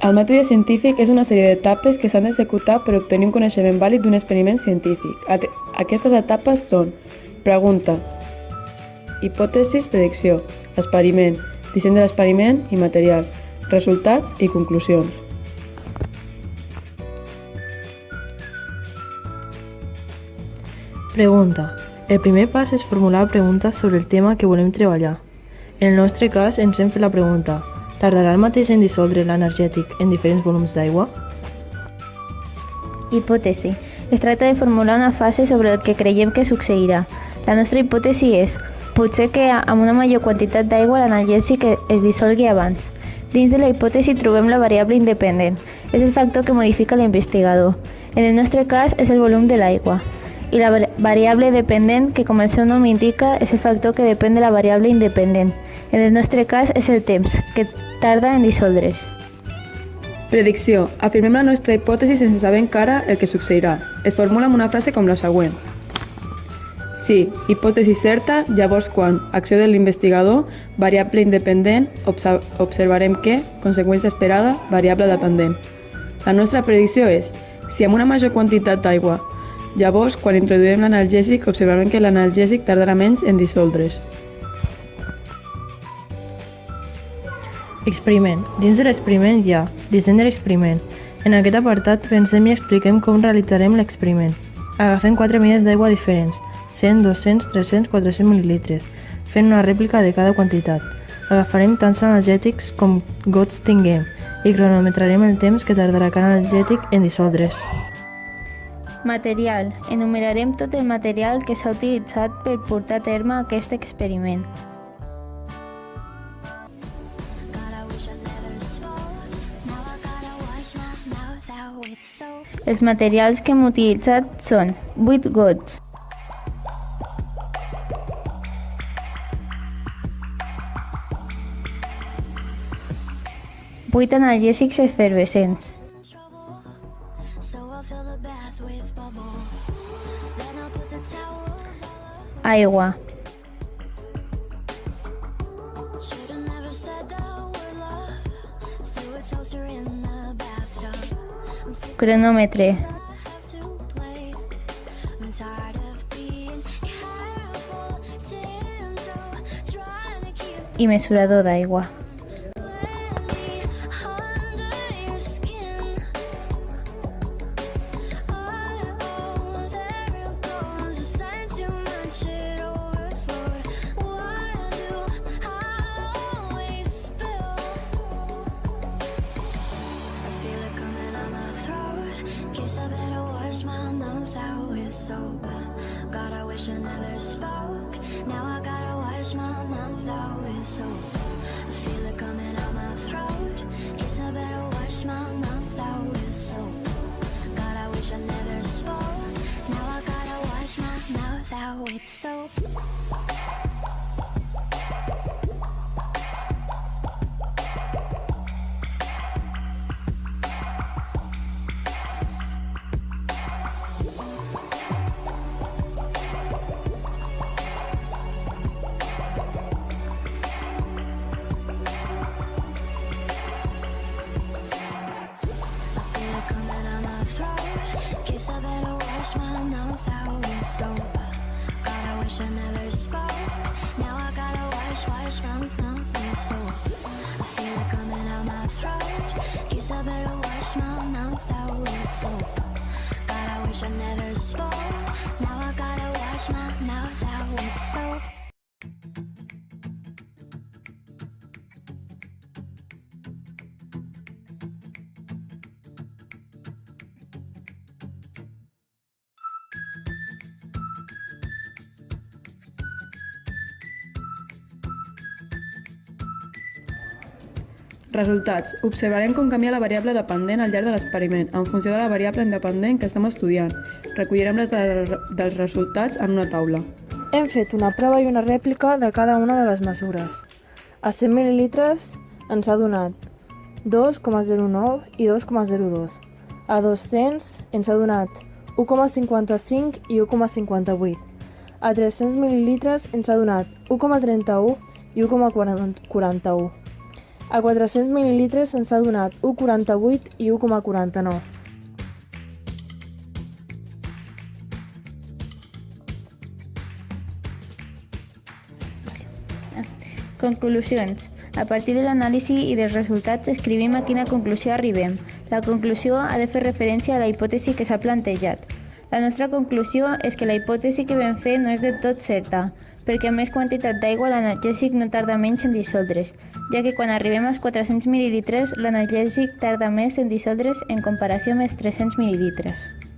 El mètode científic és una sèrie d'etapes que s'han d'executar per obtenir un coneixement vàlid d'un experiment científic. Aquestes etapes són pregunta, hipòtesis, predicció, experiment, disseny de l'experiment i material, resultats i conclusions. Pregunta. El primer pas és formular preguntes sobre el tema que volem treballar. En el nostre cas, ens hem fet la pregunta: tardarà el mateix en dissoldre l'energètic en diferents volums d'aigua? Hipòtesi. Es tracta de formular una fase sobre el que creiem que succeirà. La nostra hipòtesi és: potser que amb una major quantitat d'aigua l'analgèsic es dissolgui abans. Dins de la hipòtesi trobem la variable independent. És el factor que modifica l'investigador. En el nostre cas és el volum de l'aigua. I la variable dependent, que com el seu nom indica, és el factor que depèn de la variable independent. En el nostre cas és el temps, que tarda en dissoldre's. Predicció. Afirmem la nostra hipòtesi sense saber encara el que succeirà. Es formula amb una frase com la següent. Sí, hipòtesi certa, llavors quan, acció de l'investigador, variable independent, observarem que, conseqüència esperada, variable dependent. La nostra predicció és, si amb una major quantitat d'aigua, llavors quan introduïm l'analgèsic, observarem que l'analgèsic tardarà menys en dissoldre's. Experiment. Dins de l'experiment hi ha disseny de l'experiment. En aquest apartat pensem i expliquem com realitzarem l'experiment. Agafem 4 mides d'aigua diferents, 100, 200, 300, 400 mil·lilitres, fent una rèplica de cada quantitat. Agafarem tants analgètics com gots tinguem i cronometrarem el temps que tardarà cada analgètic en dissoldre's. Material. Enumerarem tot el material que s'ha utilitzat per portar a terme aquest experiment. Els materials que hem utilitzat són 8 gots, vuit analgèsics efervescents, aigua, cronòmetre, i mesurador d'aigua. Resultats. Observarem com canvia la variable dependent al llarg de l'experiment, en funció de la variable independent que estem estudiant. Recollirem les dades dels resultats en una taula. Hem fet una prova i una rèplica de cada una de les mesures. A 100 mil·lilitres ens ha donat 2,09 i 2,02. A 200 ens ha donat 1,55 i 1,58. A 300 mil·lilitres ens ha donat 1,31 i 1,41. A 400 mil·lilitres se'ns ha donat 1,48 i 1,49. Conclusions. A partir de l'anàlisi i dels resultats escrivim a quina conclusió arribem. La conclusió ha de fer referència a la hipòtesi que s'ha plantejat. La nostra conclusió és que la hipòtesi que vam fer no és de tot certa, perquè a més quantitat d'aigua l'analgèsic no tarda menys en dissoldre's, ja que quan arribem als 400 mil·lilitres l'analgèsic tarda més en dissoldre's en comparació amb els 300 mil·lilitres.